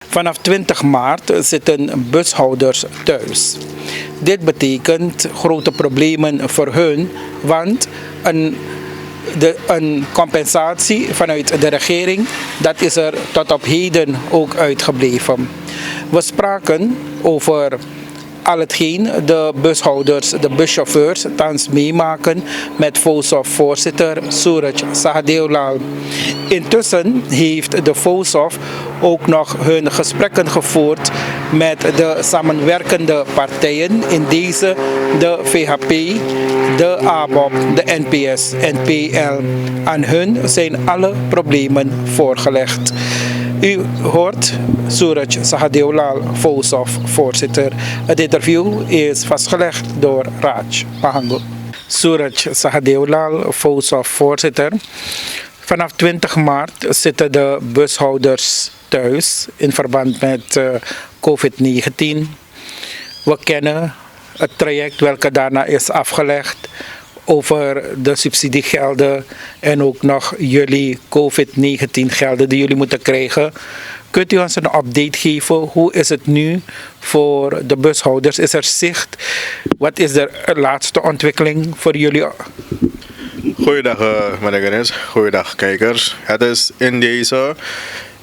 Vanaf 20 maart zitten bushouders thuis. Dit betekent grote problemen voor hun, want een compensatie vanuit de regering, dat is er tot op heden ook uitgebleven. We spraken over al hetgeen de bushouders, de buschauffeurs thans meemaken met Vosov voorzitter Suraj Sahadeolal. Intussen heeft de Vosov ook nog hun gesprekken gevoerd met de samenwerkende partijen, in deze de VHP, de ABOP, de NPS en PL. Aan hun zijn alle problemen voorgelegd. U hoort Suraj Sahadeolal, Vosov voorzitter. Het interview is vastgelegd door Raj Pahango. Suraj Sahadeolal, Vosov voorzitter. Vanaf 20 maart zitten de bushouders thuis in verband met COVID-19. We kennen het traject welke daarna is afgelegd over de subsidiegelden en ook nog jullie COVID-19 gelden die jullie moeten krijgen. Kunt u ons een update geven? Hoe is het nu voor de bushouders? Is er zicht? Wat is de laatste ontwikkeling voor jullie? Goeiedag meneer Ganesh, goeiedag kijkers. Het is in deze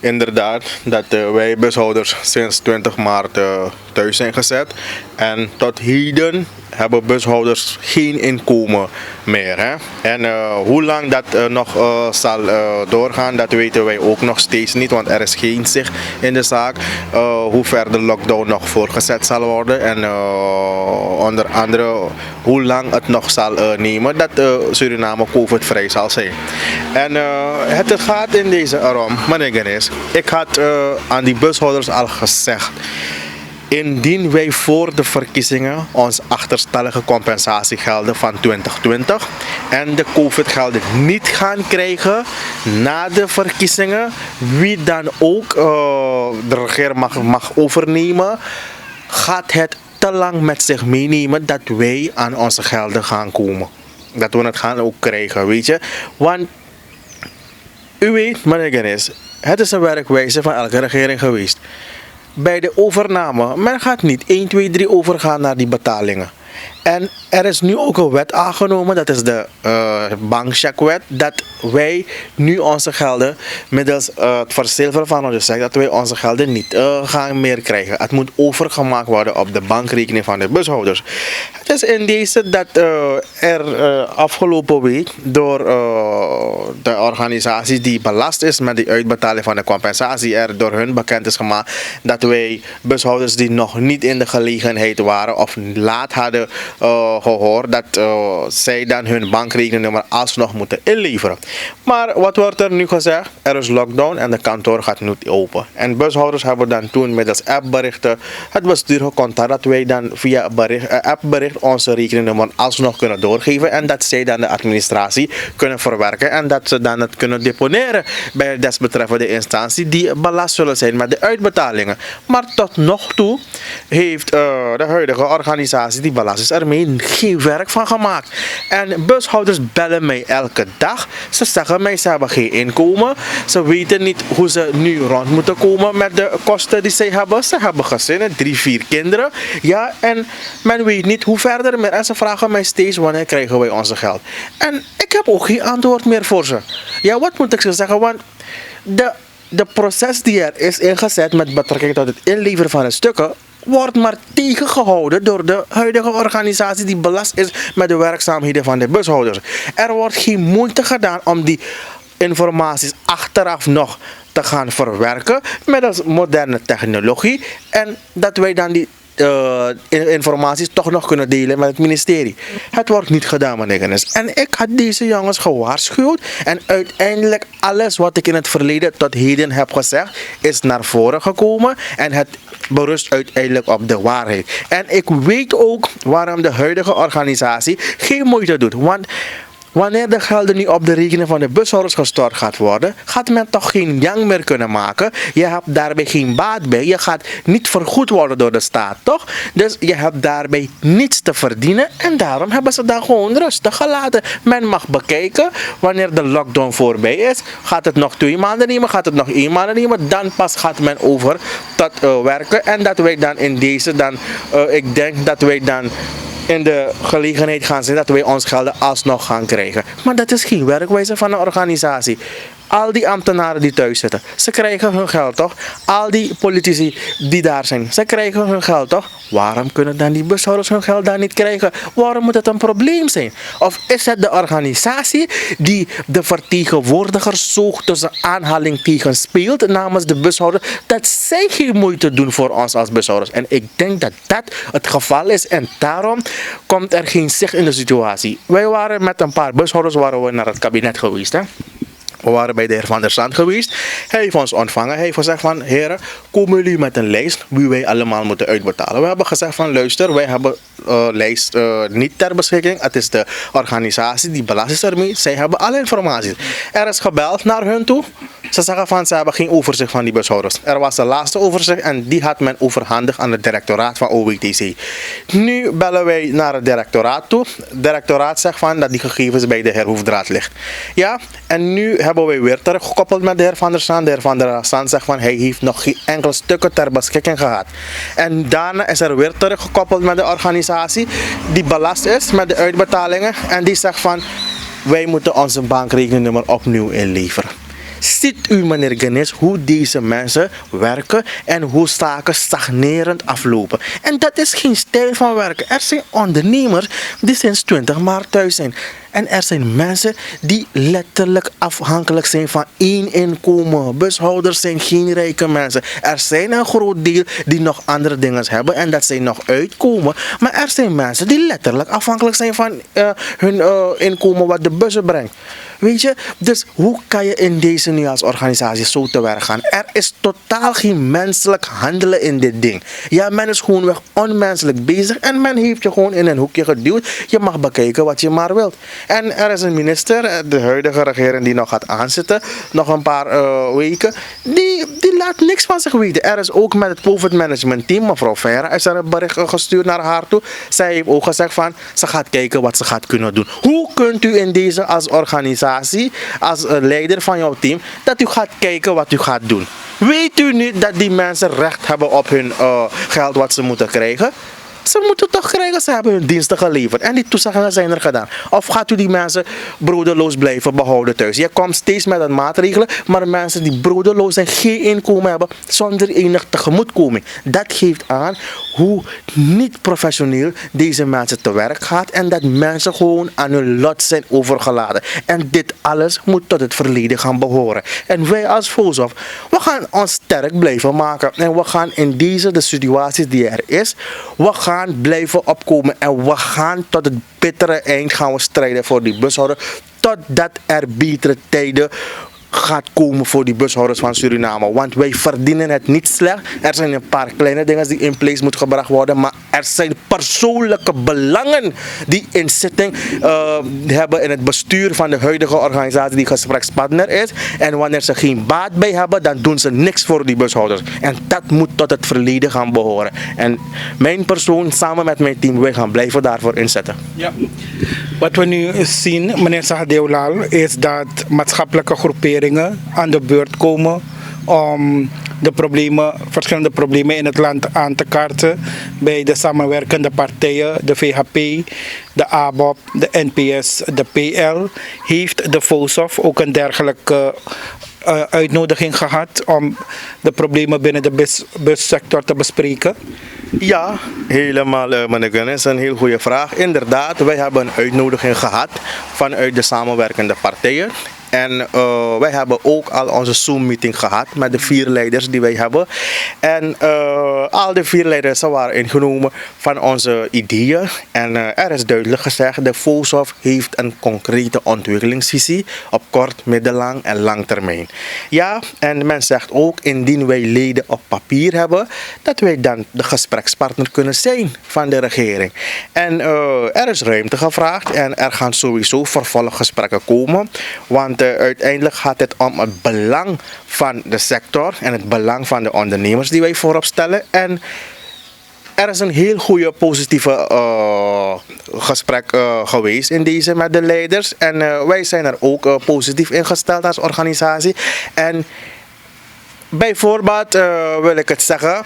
inderdaad dat wij bushouders sinds 20 maart thuis zijn gezet. En tot heden hebben bushouders geen inkomen meer. Hè? En hoe lang dat nog zal doorgaan, dat weten wij ook nog steeds niet. Want er is geen zicht in de zaak hoe ver de lockdown nog voortgezet zal worden. En onder andere hoe lang het nog zal nemen dat Suriname COVID-vrij zal zijn. En het gaat in deze erom, meneer Ganesh, ik had aan die bushouders al gezegd, indien wij voor de verkiezingen ons achterstallige compensatiegelden van 2020 en de COVID-gelden niet gaan krijgen na de verkiezingen, wie dan ook de regering mag overnemen, gaat het te lang met zich meenemen dat wij aan onze gelden gaan komen. Dat we het gaan ook krijgen, weet je. Want u weet, meneer Ganesh, het is een werkwijze van elke regering geweest. Bij de overname, men gaat niet 1, 2, 3 overgaan naar die betalingen. En er is nu ook een wet aangenomen, dat is de bankcheckwet, dat wij nu onze gelden middels het verzilveren van onze cheque, dat wij onze gelden niet gaan meer krijgen. Het moet overgemaakt worden op de bankrekening van de bushouders. Het is in deze dat er afgelopen week door de organisatie die belast is met de uitbetaling van de compensatie, er door hun bekend is gemaakt dat wij bushouders die nog niet in de gelegenheid waren of laat hadden gehoord, dat zij dan hun bankrekeningnummer alsnog moeten inleveren. Maar wat wordt er nu gezegd? Er is lockdown en de kantoor gaat niet open. En bushouders hebben dan toen middels appberichten het bestuur gecontact dat wij dan via appbericht onze rekeningnummer alsnog kunnen doorgeven en dat zij dan de administratie kunnen verwerken en dat ze dan het kunnen deponeren bij de desbetreffende instantie die belast zullen zijn met de uitbetalingen. Maar tot nog toe heeft de huidige organisatie die belast is ermee geen werk van gemaakt. En bushouders bellen mij elke dag. Ze zeggen mij ze hebben geen inkomen. Ze weten niet hoe ze nu rond moeten komen met de kosten die zij hebben. Ze hebben gezinnen, 3, 4 kinderen. Ja, en men weet niet hoe verder meer. En ze vragen mij steeds wanneer krijgen wij onze geld. En ik heb ook geen antwoord meer voor ze. Ja, wat moet ik ze zeggen? Want de proces die er is ingezet met betrekking tot het inleveren van de stukken wordt maar tegengehouden door de huidige organisatie die belast is met de werkzaamheden van de bushouders. Er wordt geen moeite gedaan om die informaties achteraf nog te gaan verwerken met moderne technologie en dat wij dan die informaties toch nog kunnen delen met het ministerie. Het wordt niet gedaan, meneer Ganesh. En ik had deze jongens gewaarschuwd en uiteindelijk alles wat ik in het verleden tot heden heb gezegd is naar voren gekomen en het berust uiteindelijk op de waarheid. En ik weet ook waarom de huidige organisatie geen moeite doet, want wanneer de gelden niet op de rekening van de bushouders gestort gaat worden, gaat men toch geen jank meer kunnen maken. Je hebt daarbij geen baat bij. Je gaat niet vergoed worden door de staat, toch? Dus je hebt daarbij niets te verdienen en daarom hebben ze dan gewoon rustig gelaten. Men mag bekijken wanneer de lockdown voorbij is. Gaat het nog 2 maanden nemen? Gaat het nog 1 maand nemen? Dan pas gaat men over tot werken. En dat wij dan in deze dan, ik denk dat wij dan in de gelegenheid gaan zijn dat wij ons gelden alsnog gaan krijgen. Maar dat is geen werkwijze van een organisatie. Al die ambtenaren die thuis zitten, ze krijgen hun geld toch? Al die politici die daar zijn, ze krijgen hun geld toch? Waarom kunnen dan die bushouders hun geld daar niet krijgen? Waarom moet het een probleem zijn? Of is het de organisatie die de vertegenwoordiger zo tussen aanhaling tegen speelt namens de bushouders, dat zij geen moeite doen voor ons als bushouders? En ik denk dat dat het geval is en daarom komt er geen zicht in de situatie. Wij waren met een paar bushouders naar het kabinet geweest, hè? We waren bij de heer Van der Zand geweest. Hij heeft ons ontvangen. Hij heeft gezegd van, heren, komen jullie met een lijst wie wij allemaal moeten uitbetalen. We hebben gezegd van, luister, wij hebben lijst niet ter beschikking. Het is de organisatie die belast is ermee. Zij hebben alle informatie. Er is gebeld naar hun toe. Ze zeggen van, ze hebben geen overzicht van die bushouders. Er was de laatste overzicht en die had men overhandigd aan het directoraat van OWTC. Nu bellen wij naar het directoraat toe. Het directoraat zegt van dat die gegevens bij de heer Hoefdraad ligt. Ja, en nu hebben wij weer teruggekoppeld met de heer Van der Zand. De heer Van der Zand zegt van, hij heeft nog geen enkele stukken ter beschikking gehad. En daarna is er weer teruggekoppeld met de organisatie die belast is met de uitbetalingen. En die zegt van, wij moeten onze bankrekeningnummer opnieuw inleveren. Ziet u, meneer Ganesh, hoe deze mensen werken en hoe zaken stagnerend aflopen. En dat is geen stijl van werken. Er zijn ondernemers die sinds 20 maart thuis zijn. En er zijn mensen die letterlijk afhankelijk zijn van één inkomen. Bushouders zijn geen rijke mensen. Er zijn een groot deel die nog andere dingen hebben en dat zij nog uitkomen. Maar er zijn mensen die letterlijk afhankelijk zijn van hun inkomen wat de bussen brengt. Weet je, dus hoe kan je in deze nu als organisatie zo te werk gaan? Er is totaal geen menselijk handelen in dit ding. Ja, men is gewoonweg onmenselijk bezig en men heeft je gewoon in een hoekje geduwd. Je mag bekijken wat je maar wilt. En er is een minister, de huidige regering die nog gaat aanzitten, nog een paar weken, die laat niks van zich weten. Er is ook met het COVID management team, mevrouw Vera, is er een bericht gestuurd naar haar toe. Zij heeft ook gezegd van, ze gaat kijken wat ze gaat kunnen doen. Hoe kunt u in deze als organisatie, als leider van jouw team, dat u gaat kijken wat u gaat doen? Weet u niet dat die mensen recht hebben op hun geld wat ze moeten krijgen? Ze moeten toch krijgen, ze hebben hun diensten geleverd. En die toezeggingen zijn er gedaan. Of gaat u die mensen broederloos blijven behouden thuis? Je komt steeds met een maatregelen, maar mensen die broederloos zijn, geen inkomen hebben, zonder enig tegemoetkoming. Dat geeft aan hoe niet professioneel deze mensen te werk gaat en dat mensen gewoon aan hun lot zijn overgeladen. En dit alles moet tot het verleden gaan behoren. En wij als Vosov, we gaan ons sterk blijven maken. En we gaan in deze de situatie die er is, we gaan blijven opkomen en we gaan tot het bittere eind gaan we strijden voor die bushouder, totdat er betere tijden gaat komen voor die bushouders van Suriname. Want wij verdienen het niet slecht. Er zijn een paar kleine dingen die in place moeten gebracht worden. Maar er zijn persoonlijke belangen die in zitting hebben in het bestuur van de huidige organisatie die gesprekspartner is. En wanneer ze geen baat bij hebben, dan doen ze niks voor die bushouders. En dat moet tot het verleden gaan behoren. En mijn persoon, samen met mijn team, wij gaan blijven daarvoor inzetten. Ja. Wat we nu zien, meneer Sahdeulal, is dat maatschappelijke groeperingen aan de beurt komen om de problemen, verschillende problemen in het land aan te kaarten bij de samenwerkende partijen, de VHP, de ABOP, de NPS, de PL. Heeft de Vosov ook een dergelijke uitnodiging gehad om de problemen binnen de bussector te bespreken? Ja, helemaal, meneer Ganesh, een heel goede vraag. Inderdaad, wij hebben een uitnodiging gehad vanuit de samenwerkende partijen. En wij hebben ook al onze Zoom-meeting gehad met de 4 leiders die wij hebben. En al de 4 leiders waren ingenomen van onze ideeën. En er is duidelijk gezegd, de Vosov heeft een concrete ontwikkelingsvisie op kort, middellang en lang termijn. Ja, en men zegt ook, indien wij leden op papier hebben, dat wij dan de gesprekspartner kunnen zijn van de regering. En er is ruimte gevraagd en er gaan sowieso vervolggesprekken komen. Want uiteindelijk gaat het om het belang van de sector en het belang van de ondernemers die wij voorop stellen. En er is een heel goede positieve gesprek geweest in deze met de leiders. En wij zijn er ook positief ingesteld als organisatie. En bijvoorbeeld wil ik het zeggen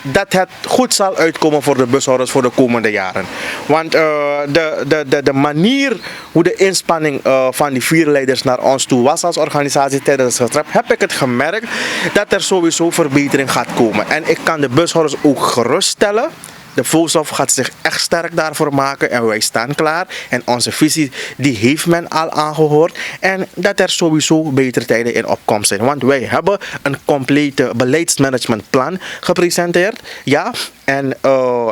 dat het goed zal uitkomen voor de bushouders voor de komende jaren. Want de manier hoe de inspanning van die 4 leiders naar ons toe was als organisatie tijdens het gesprek, heb ik het gemerkt dat er sowieso verbetering gaat komen. En ik kan de bushouders ook geruststellen. De Vosov gaat zich echt sterk daarvoor maken en wij staan klaar. En onze visie die heeft men al aangehoord. En dat er sowieso betere tijden in opkomst zijn. Want wij hebben een complete beleidsmanagementplan gepresenteerd. Ja, en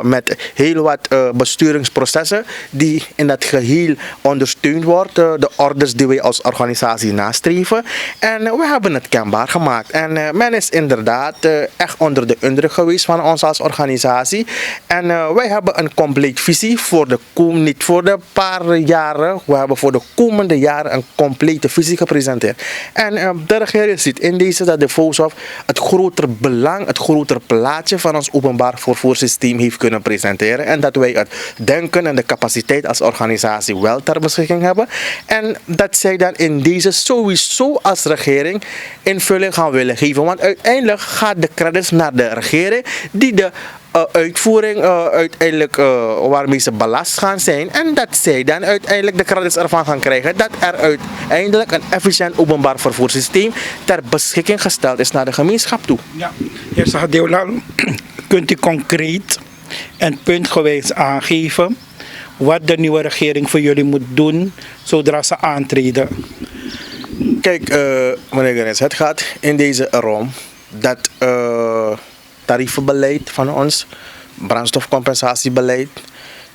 met heel wat besturingsprocessen die in dat geheel ondersteund worden. De orders die wij als organisatie nastreven. En we hebben het kenbaar gemaakt. En men is inderdaad echt onder de indruk geweest van ons als organisatie. En wij hebben een compleet visie voor niet voor de paar jaren. We hebben voor de komende jaren een complete visie gepresenteerd. En de regering ziet in deze dat de Vosov het grotere belang, het grotere plaatje van ons openbaar vervoerssysteem heeft kunnen presenteren. En dat wij het denken en de capaciteit als organisatie wel ter beschikking hebben. En dat zij dan in deze sowieso als regering invulling gaan willen geven. Want uiteindelijk gaat de credits naar de regering die de uitvoering uiteindelijk waarmee ze belast gaan zijn en dat zij dan uiteindelijk de credits ervan gaan krijgen dat er uiteindelijk een efficiënt openbaar vervoerssysteem ter beschikking gesteld is naar de gemeenschap toe. Ja, heer Sahadeulal, kunt u concreet en puntgewijs aangeven wat de nieuwe regering voor jullie moet doen zodra ze aantreden? Kijk, meneer Ganesh, het gaat in deze erom dat tarievenbeleid van ons, brandstofcompensatiebeleid,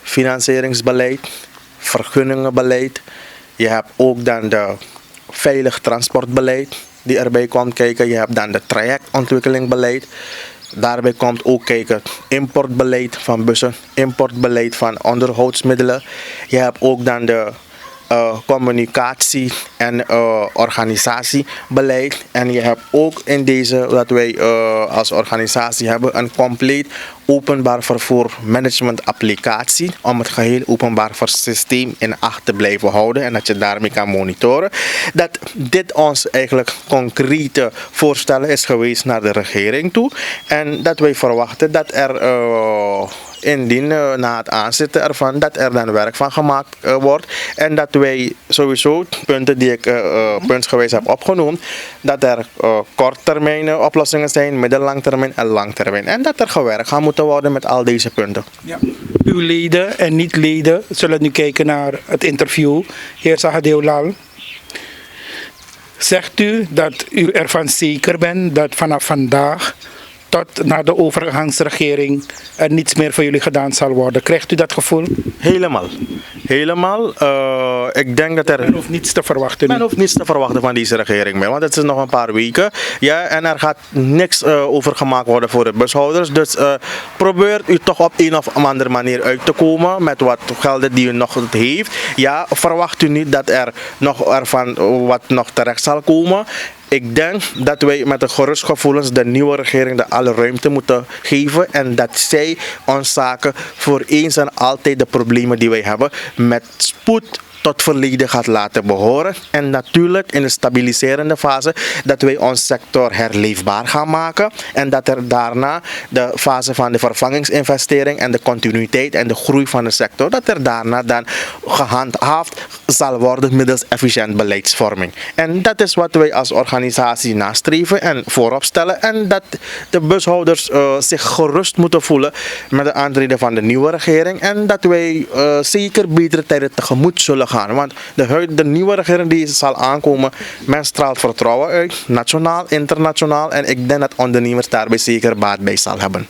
financieringsbeleid, vergunningenbeleid. Je hebt ook dan de veilig transportbeleid die erbij komt kijken. Je hebt dan de trajectontwikkelingbeleid. Daarbij komt ook kijken importbeleid van bussen, importbeleid van onderhoudsmiddelen. Je hebt ook dan de communicatie en organisatiebeleid. En je hebt ook in deze dat wij als organisatie hebben een compleet openbaar vervoer management applicatie om het geheel openbaar vervoerssysteem in acht te blijven houden en dat je daarmee kan monitoren. Dat dit ons eigenlijk concrete voorstellen is geweest naar de regering toe en dat wij verwachten dat er indien na het aanzetten ervan dat er dan werk van gemaakt wordt en dat wij sowieso punten die ik puntsgewijs heb opgenoemd, dat er korttermijn oplossingen zijn, middellang termijn en lang termijn en dat er gewerkt gaat moeten worden met al deze punten. Ja. Uw leden en niet-leden zullen nu kijken naar het interview. Heer Sahadeulal, zegt u dat u ervan zeker bent dat vanaf vandaag tot naar de overgangsregering er niets meer voor jullie gedaan zal worden? Krijgt u dat gevoel? Helemaal. Helemaal. Ik denk dat er... Men hoeft niets te verwachten. Men hoeft niets te verwachten van deze regering meer, want het is nog een paar weken. Ja, en er gaat niks over gemaakt worden voor de bushouders. Dus probeer u toch op een of andere manier uit te komen met wat gelden die u nog heeft. Ja, verwacht u niet dat er nog ervan wat nog terecht zal komen. Ik denk dat wij met de gerust gevoelens de nieuwe regering de alle ruimte moeten geven en dat zij ons zaken voor eens en altijd de problemen die wij hebben met spoed tot verleden gaat laten behoren. En natuurlijk in de stabiliserende fase dat wij ons sector herleefbaar gaan maken en dat er daarna de fase van de vervangingsinvestering en de continuïteit en de groei van de sector, dat er daarna dan gehandhaafd zal worden middels efficiënt beleidsvorming. En dat is wat wij als organisatie nastreven en voorop stellen en dat de bushouders zich gerust moeten voelen met de aantreden van de nieuwe regering en dat wij zeker betere tijden tegemoet zullen gaan gaan. Want de nieuwe regering die zal aankomen, men straalt vertrouwen uit, nationaal, internationaal. En ik denk dat ondernemers daarbij zeker baat bij zal hebben.